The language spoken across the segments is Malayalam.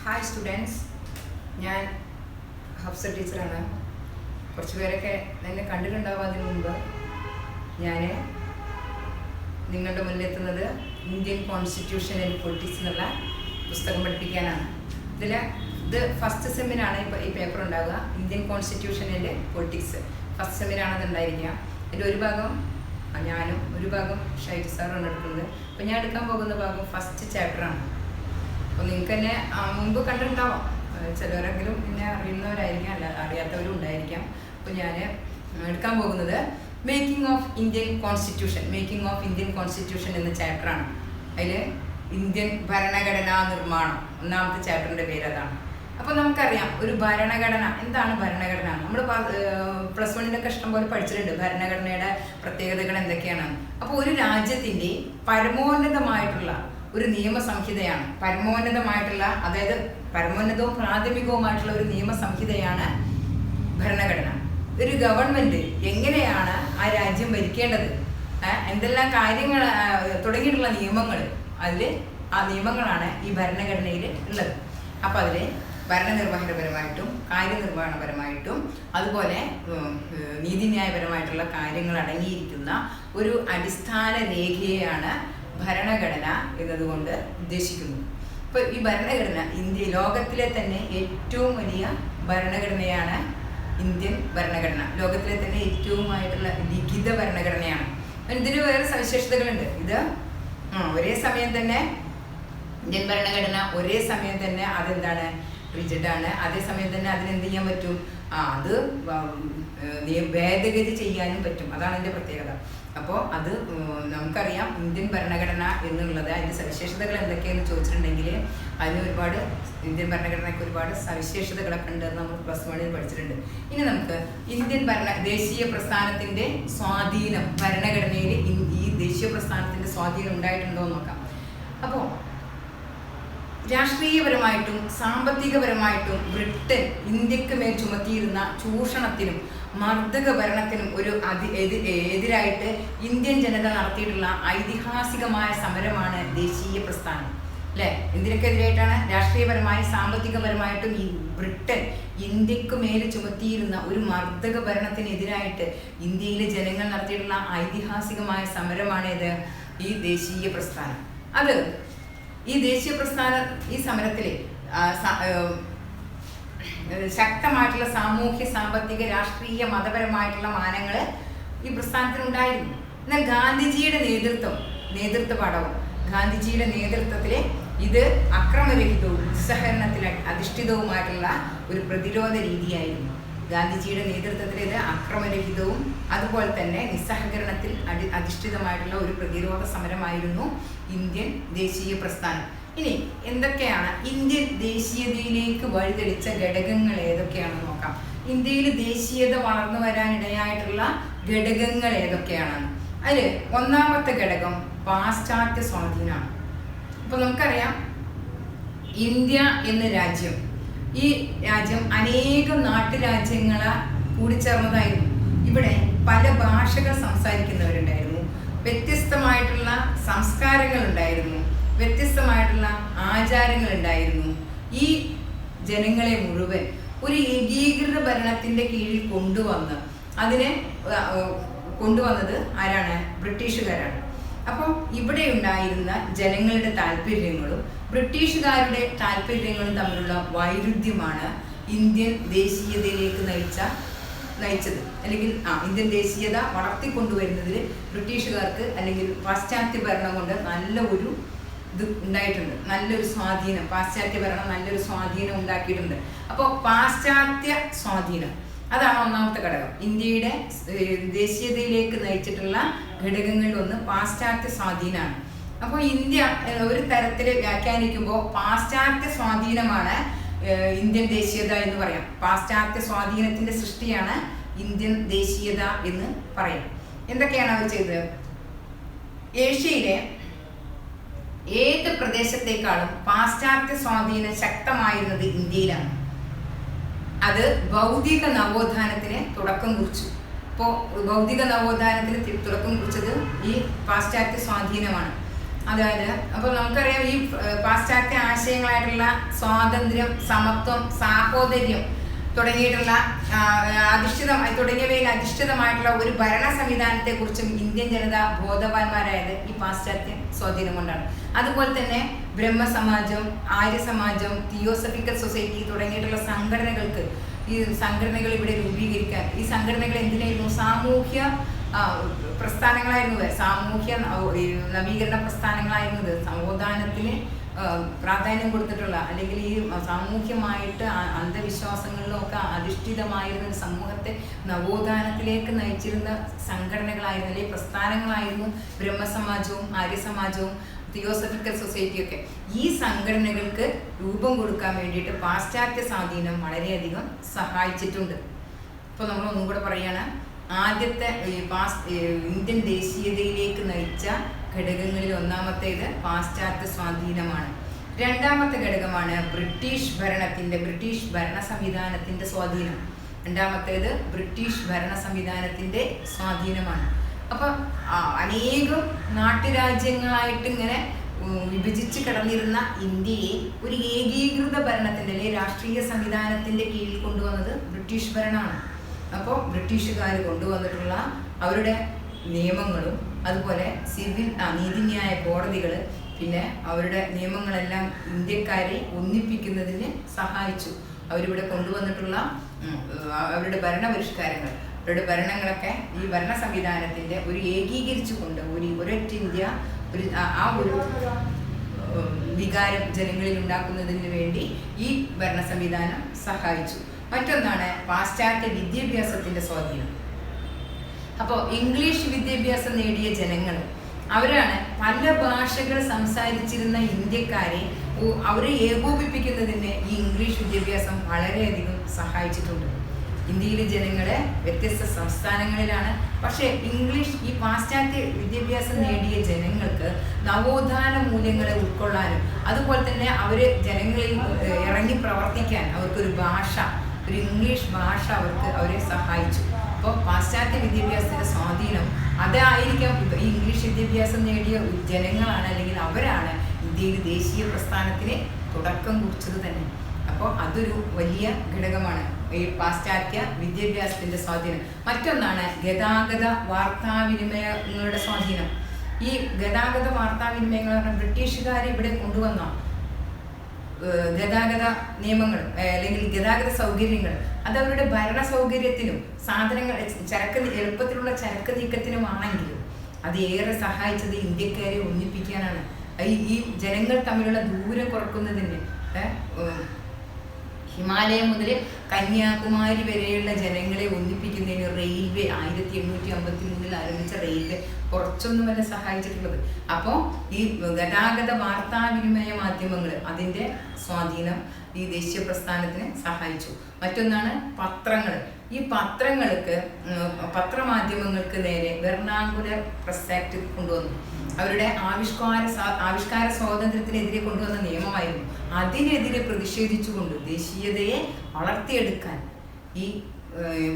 ഹായ് സ്റ്റുഡൻസ്, ഞാൻ ഹഫ്സ ടീച്ചറാണ്. കുറച്ച് പേരൊക്കെ എന്നെ കണ്ടിട്ടുണ്ടാവും. അതിനു മുമ്പ് ഞാൻ നിങ്ങളുടെ മുന്നിലെത്തുന്നത് ഇന്ത്യൻ കോൺസ്റ്റിറ്റ്യൂഷൻ ആൻഡ് പൊളിറ്റിക്സ് എന്നുള്ള പുസ്തകം പഠിപ്പിക്കാനാണ്. ഇത് ഫസ്റ്റ് സെമ്മിനാണ് ഈ പേപ്പർ ഉണ്ടാവുക. Indian constitution and politics first സെമ്മിനാണ് അത് ഉണ്ടായിരിക്കുക. അതിൻ്റെ ഒരു ഭാഗം ഞാനും ഒരു ഭാഗം ഷൈജു സാറാണ് എടുക്കുന്നത്. അപ്പോൾ ഞാൻ എടുക്കാൻ പോകുന്ന ഭാഗം ഫസ്റ്റ് ചാപ്റ്ററാണ്. അപ്പോൾ നിങ്ങൾക്ക് തന്നെ മുമ്പ് കണ്ടിട്ടുണ്ടാവാം, ചിലവരെങ്കിലും പിന്നെ അറിയുന്നവരായിരിക്കാം, അല്ല അറിയാത്തവരും ഉണ്ടായിരിക്കാം. അപ്പോൾ ഞാൻ എടുക്കാൻ പോകുന്നത് മേക്കിംഗ് ഓഫ് ഇന്ത്യൻ കോൺസ്റ്റിറ്റ്യൂഷൻ എന്ന ചാപ്റ്ററാണ്. അതിൽ ഇന്ത്യൻ ഭരണഘടനാ നിർമ്മാണം ഒന്നാമത്തെ ചാപ്റ്ററിൻ്റെ പേര് അതാണ്. അപ്പോൾ നമുക്കറിയാം ഒരു ഭരണഘടന എന്താണ്. ഭരണഘടന നമ്മൾ പ്ലസ് വണ്ണിനൊക്കെ ഇഷ്ടംപോലെ പഠിച്ചിട്ടുണ്ട്. ഭരണഘടനയുടെ പ്രത്യേകതകൾ എന്തൊക്കെയാണ്. അപ്പോൾ ഒരു രാജ്യത്തിൻ്റെ പരമോന്നതമായിട്ടുള്ള ഒരു നിയമസംഹിതയാണ്, അതായത് പരമോന്നതവും പ്രാഥമികവുമായിട്ടുള്ള ഒരു നിയമസംഹിതയാണ് ഭരണഘടന. ഒരു ഗവൺമെൻറ് എങ്ങനെയാണ് ആ രാജ്യം ഭരിക്കേണ്ടത്, എന്തെല്ലാം കാര്യങ്ങൾ തുടങ്ങിയിട്ടുള്ള നിയമങ്ങൾ, ആ നിയമങ്ങളാണ് ഈ ഭരണഘടനയിൽ ഉള്ളത്. അപ്പോൾ അതിൽ ഭരണനിർവഹണപരമായിട്ടും കാര്യനിർവഹണപരമായിട്ടും അതുപോലെ നീതിന്യായപരമായിട്ടുള്ള കാര്യങ്ങൾ അടങ്ങിയിരിക്കുന്ന ഒരു അടിസ്ഥാന രേഖയാണ് ഭരണഘടന എന്നതുകൊണ്ട് ഉദ്ദേശിക്കുന്നു. ഇപ്പോൾ ഈ ഭരണഘടന ലോകത്തിലെ തന്നെ ഏറ്റവും വലിയ ഭരണഘടനയാണ് ഇന്ത്യൻ ഭരണഘടന. ലോകത്തിലെ തന്നെ ഏറ്റവുമായിട്ടുള്ള ലിഖിത ഭരണഘടനയാണ്. ഇതിന് വേറെ സവിശേഷതകളുണ്ട്. ഇത് ഒരേ സമയം തന്നെ ഇന്ത്യൻ ഭരണഘടന ഒരേ സമയം തന്നെ അതെന്താണ്, റിജിഡാണ്. അതേസമയം തന്നെ അതിനെന്ത് ചെയ്യാൻ പറ്റും, അത് ഭേദഗതി ചെയ്യാനും പറ്റും. അതാണ് അതിൻ്റെ പ്രത്യേകത. അപ്പോൾ അത് നമുക്കറിയാം ഇന്ത്യൻ ഭരണഘടന എന്നുള്ളത് അതിൻ്റെ സവിശേഷതകൾ എന്തൊക്കെയാണെന്ന് ചോദിച്ചിട്ടുണ്ടെങ്കിൽ ഇന്ത്യൻ ഭരണഘടനയ്ക്ക് ഒരുപാട് സവിശേഷതകളൊക്കെ ഉണ്ടെന്ന് നമ്മൾ പ്ലസ് വണ്ണിൽ പഠിച്ചിട്ടുണ്ട്. ഇനി നമുക്ക് ഇന്ത്യൻ ദേശീയ പ്രസ്ഥാനത്തിൻ്റെ സ്വാധീനം, ഭരണഘടനയിൽ ഈ ദേശീയ പ്രസ്ഥാനത്തിൻ്റെ സ്വാധീനം ഉണ്ടായിട്ടുണ്ടോ എന്ന് നോക്കാം. അപ്പോൾ രാഷ്ട്രീയപരമായിട്ടും സാമ്പത്തികപരമായിട്ടും ബ്രിട്ടൻ ഇന്ത്യക്ക് മേൽ ചുമത്തിയിരുന്ന ചൂഷണത്തിനും മർദ്ദക ഭരണത്തിനും എതിരായിട്ട് ഇന്ത്യൻ ജനത നടത്തിയിട്ടുള്ള ഐതിഹാസികമായ സമരമാണ് ദേശീയ പ്രസ്ഥാനം, അല്ലേ? എന്തിനൊക്കെ എതിരായിട്ടാണ്? രാഷ്ട്രീയപരമായി സാമ്പത്തികപരമായിട്ടും ഈ ബ്രിട്ടൻ ഇന്ത്യക്ക് മേൽ ചുമത്തിയിരുന്ന ഒരു മർദ്ദക ഭരണത്തിനെതിരായിട്ട് ഇന്ത്യയിലെ ജനങ്ങൾ നടത്തിയിട്ടുള്ള ഐതിഹാസികമായ സമരമാണേത്? ഈ ദേശീയ പ്രസ്ഥാനം. അത് ഈ ദേശീയ പ്രസ്ഥാനം ഈ സമരത്തിൽ ശക്തമായിട്ടുള്ള സാമൂഹ്യ സാമ്പത്തിക രാഷ്ട്രീയ മതപരമായിട്ടുള്ള മാനങ്ങൾ ഈ പ്രസ്ഥാനത്തിനുണ്ടായിരുന്നു. എന്നാൽ ഗാന്ധിജിയുടെ ഗാന്ധിജിയുടെ നേതൃത്വത്തിൽ ഇത് അക്രമരഹിതവും നിസ്സഹകരണത്തിൽ അധിഷ്ഠിതവുമായിട്ടുള്ള ഒരു പ്രതിരോധ രീതിയായിരുന്നു. ഗാന്ധിജിയുടെ നേതൃത്വത്തിൽ ഇത് അക്രമരഹിതവും അതുപോലെ തന്നെ നിസ്സഹകരണത്തിൽ അധിഷ്ഠിതമായിട്ടുള്ള ഒരു പ്രതിരോധ സമരമായിരുന്നു ഇന്ത്യൻ ദേശീയ പ്രസ്ഥാനം. ഇനി എന്തൊക്കെയാണ് ഇന്ത്യൻ ദേശീയതയിലേക്ക് വഴിതെളിച്ച ഘടകങ്ങൾ ഏതൊക്കെയാണെന്ന് നോക്കാം. ഇന്ത്യയിൽ ദേശീയത വളർന്നു വരാനിടയായിട്ടുള്ള ഘടകങ്ങൾ ഏതൊക്കെയാണെന്ന്. അതിൽ ഒന്നാമത്തെ ഘടകം പാശ്ചാത്യ സ്വാധീനമാണ്. അപ്പോൾ നമുക്കറിയാം ഇന്ത്യ എന്ന രാജ്യം, ഈ രാജ്യം അനേകം നാട്ടുരാജ്യങ്ങളെ കൂടിച്ചേർന്നതായിരുന്നു. ഇവിടെ പല ഭാഷകൾ സംസാരിക്കുന്നവരുണ്ടായിരുന്നു, വ്യത്യസ്തമായിട്ടുള്ള സംസ്കാരങ്ങൾ ഉണ്ടായിരുന്നു, വ്യത്യസ്തമായിട്ടുള്ള ആചാരങ്ങൾ ഉണ്ടായിരുന്നു. ഈ ജനങ്ങളെ മുഴുവൻ ഒരു ഏകീകൃത ഭരണത്തിൻ്റെ കീഴിൽ കൊണ്ടുവന്നത് ആരാണ്? ബ്രിട്ടീഷുകാരാണ്. അപ്പോൾ ഇവിടെ ഉണ്ടായിരുന്ന ജനങ്ങളുടെ താല്പര്യങ്ങളും ബ്രിട്ടീഷുകാരുടെ താല്പര്യങ്ങളും തമ്മിലുള്ള വൈരുദ്ധ്യമാണ് ഇന്ത്യൻ ദേശീയതയിലേക്ക് നയിച്ചത്. അല്ലെങ്കിൽ ഇന്ത്യൻ ദേശീയത വളർത്തിക്കൊണ്ടുവരുന്നതിൽ ബ്രിട്ടീഷുകാർക്ക് അല്ലെങ്കിൽ പാശ്ചാത്യ ഭരണം കൊണ്ട് നല്ല ഒരു ഇത് ഉണ്ടായിട്ടുണ്ട്, നല്ലൊരു സ്വാധീനം. പാശ്ചാത്യ ഭരണം നല്ലൊരു സ്വാധീനം ഉണ്ടാക്കിയിട്ടുണ്ട്. അപ്പോൾ പാശ്ചാത്യ സ്വാധീനം അതാണ് ഒന്നാമത്തെ ഘടകം. ഇന്ത്യയുടെ ദേശീയതയിലേക്ക് നയിച്ചിട്ടുള്ള ഘടകങ്ങളിൽ ഒന്ന് പാശ്ചാത്യ സ്വാധീനമാണ്. അപ്പോൾ ഇന്ത്യ ഒരു തരത്തിൽ വ്യാഖ്യാനിക്കുമ്പോൾ പാശ്ചാത്യ സ്വാധീനമാണ് ഇന്ത്യൻ ദേശീയത എന്ന് പറയാം. പാശ്ചാത്യ സ്വാധീനത്തിൻ്റെ സൃഷ്ടിയാണ് ഇന്ത്യൻ ദേശീയത എന്ന് പറയാം. എന്തൊക്കെയാണ് അവർ ചെയ്തത്? ഏഷ്യയിലെ ഏത് പ്രദേശത്തേക്കാളും പാശ്ചാത്യ സ്വാധീനം ശക്തമായിരുന്നത് ഇന്ത്യയിലാണ്. അത് ഭൗതിക നവോത്ഥാനത്തിന് തുടക്കം കുറിച്ചു. അപ്പോൾ ഭൗതിക നവോത്ഥാനത്തിന് തുടക്കം കുറിച്ചത് ഈ പാശ്ചാത്യ സ്വാധീനമാണ്. അതായത് അപ്പോൾ നമുക്കറിയാം ഈ പാശ്ചാത്യ ആശയങ്ങളായിട്ടുള്ള സ്വാതന്ത്ര്യം, സമത്വം, സാഹോദര്യം തുടങ്ങിയിട്ടുള്ള തുടങ്ങിയവയിൽ അധിഷ്ഠിതമായിട്ടുള്ള ഒരു ഭരണ സംവിധാനത്തെക്കുറിച്ചും ഇന്ത്യൻ ജനത ബോധവാന്മാരായത് ഈ പാശ്ചാത്യ സ്വാധീനം കൊണ്ടാണ്. അതുപോലെ തന്നെ ബ്രഹ്മസമാജം, ആര്യസമാജം, തിയോസഫിക്കൽ സൊസൈറ്റി തുടങ്ങിയിട്ടുള്ള സംഘടനകൾ ഇവിടെ രൂപീകരിക്കാൻ, ഈ സംഘടനകൾ എന്തിനായിരുന്നു? സാമൂഹ്യ പ്രസ്ഥാനങ്ങളായിരുന്നത്, സാമൂഹ്യ നവീകരണ പ്രസ്ഥാനങ്ങളായിരുന്നത്, നവോത്ഥാനത്തിന് പ്രാധാന്യം കൊടുത്തിട്ടുള്ള, അല്ലെങ്കിൽ ഈ സാമൂഹ്യമായിട്ട് അന്ധവിശ്വാസങ്ങളിലൊക്കെ അധിഷ്ഠിതമായിരുന്ന ഒരു സമൂഹത്തെ നവോത്ഥാനത്തിലേക്ക് നയിച്ചിരുന്ന സംഘടനകളായിരുന്നു, അല്ലെങ്കിൽ പ്രസ്ഥാനങ്ങളായിരുന്നു ബ്രഹ്മസമാജവും ആര്യസമാജവും തിയോസഫിക്കൽ സൊസൈറ്റിയൊക്കെ. ഈ സംഘടനകൾക്ക് രൂപം കൊടുക്കാൻ വേണ്ടിയിട്ട് പാശ്ചാത്യ സ്വാധീനം വളരെയധികം സഹായിച്ചിട്ടുണ്ട്. ഇപ്പോൾ നമ്മൾ ഒന്നും കൂടെ പറയുകയാണ്, ആദ്യത്തെ ഇന്ത്യൻ ദേശീയതയിലേക്ക് നയിച്ച ഘടകങ്ങളിൽ ഒന്നാമത്തേത് പാശ്ചാത്യ സ്വാധീനമാണ്. രണ്ടാമത്തെ ഘടകമാണ് ബ്രിട്ടീഷ് ഭരണ സംവിധാനത്തിൻ്റെ സ്വാധീനം. രണ്ടാമത്തേത് ബ്രിട്ടീഷ് ഭരണ സംവിധാനത്തിൻ്റെ സ്വാധീനമാണ്. അപ്പം അനേകം നാട്ടുരാജ്യങ്ങളായിട്ട് ഇങ്ങനെ വിഭജിച്ച് കിടന്നിരുന്ന ഇന്ത്യയെ ഒരു ഏകീകൃത ഭരണത്തിൻ്റെ അല്ലെങ്കിൽ രാഷ്ട്രീയ സംവിധാനത്തിൻ്റെ കീഴിൽ കൊണ്ടുവന്നത് ബ്രിട്ടീഷ് ഭരണമാണ്. അപ്പോൾ ബ്രിട്ടീഷുകാർ കൊണ്ടുവന്നിട്ടുള്ള അവരുടെ നിയമങ്ങളും അതുപോലെ സിവിൽ നീതിന്യായ കോടതികൾ, പിന്നെ അവരുടെ നിയമങ്ങളെല്ലാം ഇന്ത്യക്കാരെ ഒന്നിപ്പിക്കുന്നതിന് സഹായിച്ചു. അവരിവിടെ കൊണ്ടുവന്നിട്ടുള്ള അവരുടെ ഭരണപരിഷ്കാരങ്ങൾ, അവരുടെ ഭരണങ്ങളൊക്കെ ഈ ഭരണ സംവിധാനത്തിൻ്റെ ഒരു ഏകീകരിച്ചുകൊണ്ട് ഒരൊറ്റ ഇന്ത്യ ഒരു വികാരം ജനങ്ങളിൽ ഉണ്ടാക്കുന്നതിന് വേണ്ടി ഈ ഭരണ സംവിധാനം സഹായിച്ചു. മറ്റൊന്നാണ് പാശ്ചാത്യ വിദ്യാഭ്യാസത്തിൻ്റെ സ്വാധീനം. അപ്പോൾ ഇംഗ്ലീഷ് വിദ്യാഭ്യാസം നേടിയ ജനങ്ങൾ അവരാണ് പല ഭാഷകൾ സംസാരിച്ചിരുന്ന ഇന്ത്യക്കാരെ അവരെ ഏകോപിപ്പിക്കുന്നതിന് ഈ ഇംഗ്ലീഷ് വിദ്യാഭ്യാസം വളരെയധികം സഹായിച്ചിട്ടുണ്ട്. ഇന്ത്യയിലെ ജനങ്ങളെ വ്യത്യസ്ത സംസ്ഥാനങ്ങളിലാണ്, പക്ഷേ ഈ പാശ്ചാത്യ വിദ്യാഭ്യാസം നേടിയ ജനങ്ങൾക്ക് നവോത്ഥാന മൂല്യങ്ങളെ ഉൾക്കൊള്ളാനും അതുപോലെ തന്നെ അവർ ജനങ്ങളിൽ ഇറങ്ങി പ്രവർത്തിക്കാൻ അവർക്കൊരു ഭാഷ, ഒരു ഇംഗ്ലീഷ് ഭാഷ അവരെ സഹായിച്ചു. അപ്പോൾ പാശ്ചാത്യ വിദ്യാഭ്യാസത്തിൻ്റെ സ്വാധീനം അതായിരിക്കാം. ഈ ഇംഗ്ലീഷ് വിദ്യാഭ്യാസം നേടിയ ജനങ്ങളാണ്, അല്ലെങ്കിൽ അവരാണ് ഇന്ത്യയിൽ ദേശീയ പ്രസ്ഥാനത്തിന് തുടക്കം കുറിച്ചത് തന്നെ. അപ്പോൾ അതൊരു വലിയ ഘടകമാണ് ഈ പാശ്ചാത്യ വിദ്യാഭ്യാസത്തിൻ്റെ സ്വാധീനം. മറ്റൊന്നാണ് ഗതാഗത വാർത്താവിനിമയങ്ങളുടെ സ്വാധീനം. ഈ ഗതാഗത വാർത്താവിനിമയങ്ങൾ പറഞ്ഞാൽ ബ്രിട്ടീഷുകാർ ഇവിടെ കൊണ്ടുവന്ന ഗതാഗത നിയമങ്ങൾ അല്ലെങ്കിൽ ഗതാഗത സൗകര്യങ്ങൾ അത് അവരുടെ ഭരണ സൗകര്യത്തിനും സാധനങ്ങൾ എളുപ്പത്തിലുള്ള ചരക്ക് നീക്കത്തിനുമാണെങ്കിലും അത് ഏറെ സഹായിച്ചത് ഇന്ത്യക്കാരെ ഒന്നിപ്പിക്കാനാണ്. ഈ ജനങ്ങൾ തമ്മിലുള്ള ദൂരം കുറക്കുന്നതിന് ഹിമാലയം മുതൽ കന്യാകുമാരി വരെയുള്ള ജനങ്ങളെ ഒന്നിപ്പിക്കുന്നതിന് റെയിൽവേ 1853 ആരംഭിച്ച റെയിൽവേ കുറച്ചൊന്നുമല്ല സഹായിച്ചിട്ടുള്ളത്. അപ്പോൾ ഈ ഗതാഗത വാർത്താവിനിമയ മാധ്യമങ്ങൾ അതിൻ്റെ സ്വാധീനം ഈ ദേശീയ പ്രസ്ഥാനത്തിന് സഹായിച്ചു. മറ്റൊന്നാണ് പത്രങ്ങൾ. ഈ പത്രമാധ്യമങ്ങൾക്ക് നേരെ വെർണാങ്കുലർ പ്രസ് ആക്ട് കൊണ്ടുവന്നു. അവരുടെ ആവിഷ്കാര സ്വാതന്ത്ര്യത്തിനെതിരെ കൊണ്ടുവന്ന നിയമമായിരുന്നു. അതിനെതിരെ പ്രതിഷേധിച്ചുകൊണ്ട് ദേശീയതയെ വളർത്തിയെടുക്കാൻ ഈ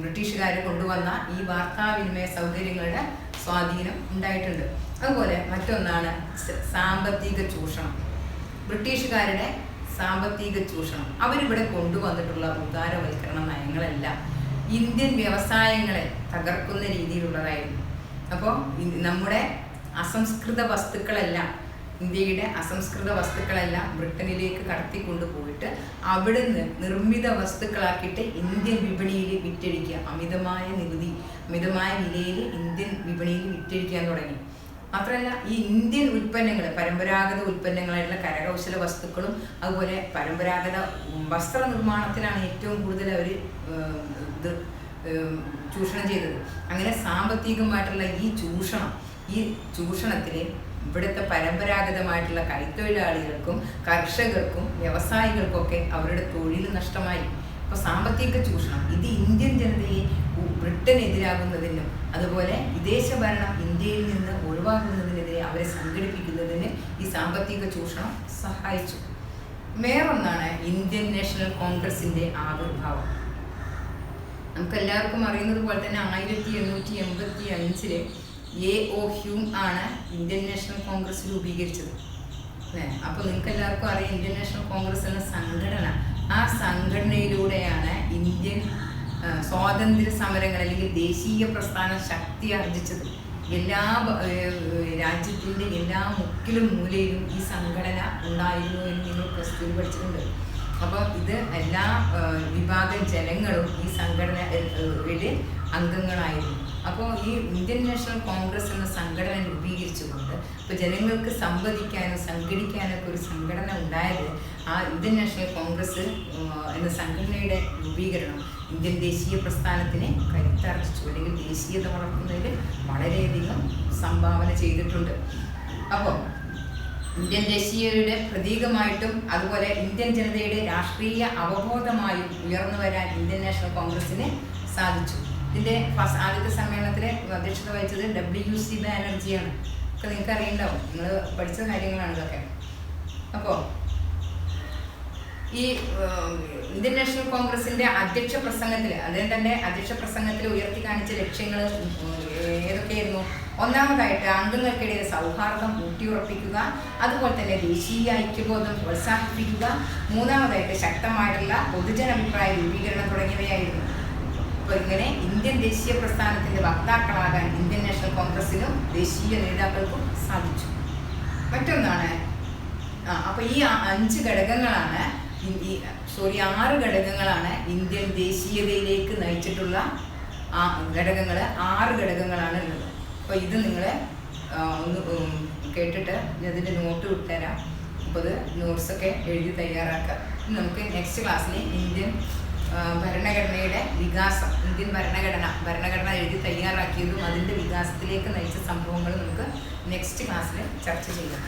ബ്രിട്ടീഷുകാർ കൊണ്ടുവന്ന ഈ വാർത്താവിനിമയ സൗകര്യങ്ങളുടെ സ്വാധീനം ഉണ്ടായിട്ടുണ്ട്. അതുപോലെ മറ്റൊന്നാണ് സാമ്പത്തിക ചൂഷണം. ബ്രിട്ടീഷുകാരുടെ സാമ്പത്തിക ചൂഷണം. അവരിവിടെ കൊണ്ടുവന്നിട്ടുള്ള ഉദാരവൽക്കരണ നയങ്ങളെല്ലാം ഇന്ത്യൻ വ്യവസായങ്ങളെ തകർക്കുന്ന രീതിയിലുള്ളതായിരുന്നു. അപ്പോൾ നമ്മുടെ ഇന്ത്യയുടെ അസംസ്കൃത വസ്തുക്കളെല്ലാം ബ്രിട്ടനിലേക്ക് കടത്തിക്കൊണ്ടുപോയിട്ട് അവിടുന്ന് നിർമ്മിത വസ്തുക്കളാക്കിയിട്ട് ഇന്ത്യൻ വിപണിയിൽ വിറ്റഴിക്കുക. അമിതമായ വിലയിൽ ഇന്ത്യൻ വിപണിയിൽ വിറ്റഴിക്കാൻ തുടങ്ങി. മാത്രമല്ല ഈ ഇന്ത്യൻ ഉൽപ്പന്നങ്ങൾ, പരമ്പരാഗത ഉൽപ്പന്നങ്ങളായിട്ടുള്ള കരകൗശല വസ്തുക്കളും അതുപോലെ പരമ്പരാഗത വസ്ത്രനിർമ്മാണത്തിലാണ് ഏറ്റവും കൂടുതൽ അവർ ചൂഷണം ചെയ്തത്. അങ്ങനെ സാമ്പത്തികമായിട്ടുള്ള ഈ ചൂഷണത്തിൽ ഇവിടുത്തെ പരമ്പരാഗതമായിട്ടുള്ള കൈത്തൊഴിലാളികൾക്കും കർഷകർക്കും വ്യവസായികൾക്കൊക്കെ അവരുടെ തൊഴിൽ നഷ്ടമായി. അപ്പോൾ സാമ്പത്തിക ചൂഷണം ഇത് ഇന്ത്യൻ ജനതയെ ബ്രിട്ടനെതിരാകുന്നതിനും അതുപോലെ വിദേശ ഭരണം ഇന്ത്യയിൽ നിന്ന് ഒഴിവാക്കുന്നതിനെതിരെ അവരെ സംഘടിപ്പിക്കുന്നതിന് ഈ സാമ്പത്തിക ചൂഷണം സഹായിച്ചു. വേറൊന്നാണ് ഇന്ത്യൻ നാഷണൽ കോൺഗ്രസിൻ്റെ ആവിർഭാവം. നമുക്കെല്ലാവർക്കും അറിയുന്നത് പോലെ തന്നെ 1885 A.O. ഹ്യൂം ആണ് ഇന്ത്യൻ നാഷണൽ കോൺഗ്രസ് രൂപീകരിച്ചത് അല്ലേ. അപ്പോൾ നിങ്ങൾക്ക് എല്ലാവർക്കും അറിയാം ഇന്ത്യൻ നാഷണൽ കോൺഗ്രസ് എന്ന സംഘടന, ആ സംഘടനയിലൂടെയാണ് ഇന്ത്യൻ സ്വാതന്ത്ര്യ സമരങ്ങൾ അല്ലെങ്കിൽ ദേശീയ പ്രസ്ഥാനം ശക്തി ആർജിച്ചത്. എല്ലാ രാജ്യത്തിൻ്റെ എല്ലാ മുക്കിലും മൂലയിലും ഈ സംഘടന ഉണ്ടായിരുന്നു എന്ന് നിങ്ങൾ പ്ലസ് ടു പഠിച്ചിട്ടുണ്ട്. അപ്പോൾ ഇത് എല്ലാ വിഭാഗം ജനങ്ങളും ഈ സംഘടനയുടെ അംഗങ്ങളായിരുന്നു. അപ്പോൾ ഈ ഇന്ത്യൻ നാഷണൽ കോൺഗ്രസ് എന്ന സംഘടന രൂപീകരിച്ചുകൊണ്ട് ഇപ്പോൾ ജനങ്ങൾക്ക് സംവദിക്കാനും സംഘടിക്കാനൊക്കെ ഒരു സംഘടന ഉണ്ടായത് ആ ഇന്ത്യൻ നാഷണൽ കോൺഗ്രസ് എന്ന സംഘടനയുടെ രൂപീകരണം ഇന്ത്യൻ ദേശീയ പ്രസ്ഥാനത്തിനെ കരുത്താർജിച്ചു അല്ലെങ്കിൽ ദേശീയത വളർത്തുന്നതിൽ വളരെയധികം സംഭാവന ചെയ്തിട്ടുണ്ട്. അപ്പോൾ ഇന്ത്യൻ ദേശീയതയുടെ പ്രതീകമായിട്ടും അതുപോലെ ഇന്ത്യൻ ജനതയുടെ രാഷ്ട്രീയ അവബോധമായും ഉയർന്നു വരാൻ ഇന്ത്യൻ നാഷണൽ കോൺഗ്രസിന് സാധിച്ചു. ഇതിൻ്റെ ആദ്യത്തെ സമ്മേളനത്തിൽ അധ്യക്ഷത വഹിച്ചത് WC ബാനർജിയാണ്. ഒക്കെ നിങ്ങൾക്ക് അറിയണ്ടാവും, നിങ്ങൾ പഠിച്ച കാര്യങ്ങളാണ് ഇതൊക്കെ. അപ്പോൾ ഈ ഇന്ത്യൻ നാഷണൽ കോൺഗ്രസിൻ്റെ അധ്യക്ഷ പ്രസംഗത്തിൽ അദ്ദേഹം തൻ്റെ അധ്യക്ഷ പ്രസംഗത്തിൽ ഉയർത്തി കാണിച്ച ലക്ഷ്യങ്ങൾ ഏതൊക്കെയായിരുന്നു? ഒന്നാമതായിട്ട് അംഗങ്ങൾക്കിടയിൽ സൗഹാർദ്ദം ഊട്ടിയുറപ്പിക്കുക, അതുപോലെ തന്നെ ദേശീയ ഐക്യബോധം പ്രോത്സാഹിപ്പിക്കുക, മൂന്നാമതായിട്ട് ശക്തമായിട്ടുള്ള പൊതുജനാഭിപ്രായ രൂപീകരണം തുടങ്ങിയവയായിരുന്നു. അപ്പോൾ ഇങ്ങനെ ഇന്ത്യൻ ദേശീയ പ്രസ്ഥാനത്തിൻ്റെ വക്താക്കളാകാൻ ഇന്ത്യൻ നാഷണൽ കോൺഗ്രസിനും ദേശീയ നേതാക്കൾക്കും സാധിച്ചു. മറ്റൊന്നാണ് അപ്പോൾ ഈ 6 ഘടകങ്ങളാണ് ഇന്ത്യൻ ദേശീയതയിലേക്ക് നയിച്ചിട്ടുള്ള ഘടകങ്ങൾ. 6 ഘടകങ്ങളാണ് ഉള്ളത്. അപ്പോൾ ഇത് നിങ്ങൾ ഒന്ന് കേട്ടിട്ട് അതിൻ്റെ നോട്ട് വിട്ടുതരാം. അപ്പോൾ അത് നോട്ട്സൊക്കെ എഴുതി തയ്യാറാക്കുക. നമുക്ക് നെക്സ്റ്റ് ക്ലാസ്സിൽ ഇന്ത്യൻ ഭരണഘടനയുടെ വികാസം, ഇന്ത്യൻ ഭരണഘടന എഴുതി തയ്യാറാക്കിയതും അതിൻ്റെ വികാസത്തിലേക്ക് നയിച്ച സംഭവങ്ങൾ നമുക്ക് നെക്സ്റ്റ് ക്ലാസ്സിൽ ചർച്ച ചെയ്യാം.